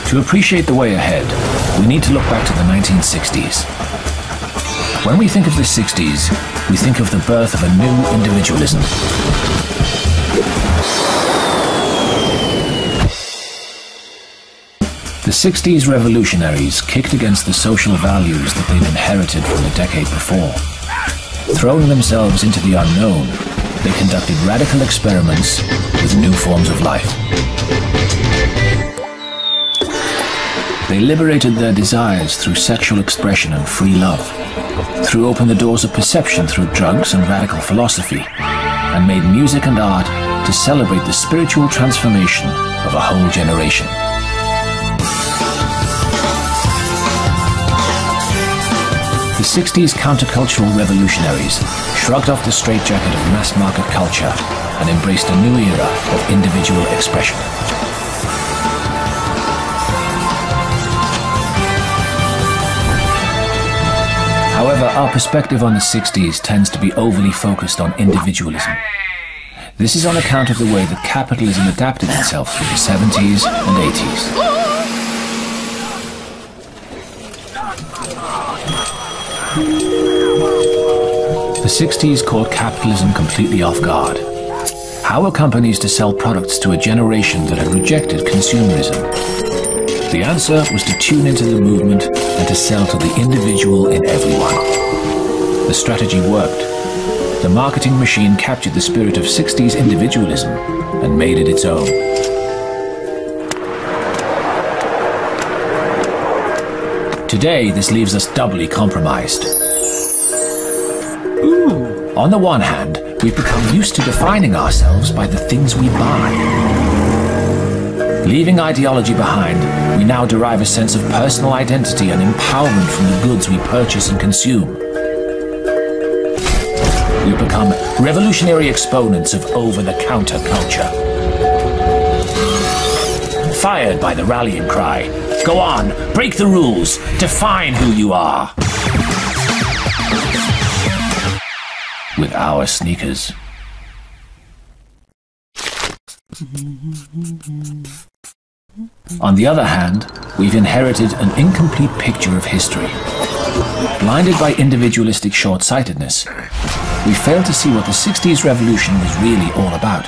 To appreciate the way ahead, we need to look back to the 1960s. When we think of the 60s, we think of the birth of a new individualism. The 60s revolutionaries kicked against the social values that they'd inherited from the decade before. Throwing themselves into the unknown, they conducted radical experiments with new forms of life. They liberated their desires through sexual expression and free love, threw open the doors of perception through drugs and radical philosophy, and made music and art to celebrate the spiritual transformation of a whole generation. The 60s countercultural revolutionaries shrugged off the straitjacket of mass-market culture and embraced a new era of individual expression. However, our perspective on the 60s tends to be overly focused on individualism. This is on account of the way that capitalism adapted itself through the 70s and 80s. The 60s caught capitalism completely off guard. How were companies to sell products to a generation that had rejected consumerism? The answer was to tune into the movement and to sell to the individual in everyone. The strategy worked. The marketing machine captured the spirit of 60s individualism and made it its own. Today, this leaves us doubly compromised. On the one hand, we've become used to defining ourselves by the things we buy. Leaving ideology behind, we now derive a sense of personal identity and empowerment from the goods we purchase and consume. We've become revolutionary exponents of over-the-counter culture. Fired by the rallying cry, "Go on, break the rules, define who you are." With our sneakers. On the other hand, we've inherited an incomplete picture of history. Blinded by individualistic short-sightedness, we fail to see what the 60s revolution was really all about.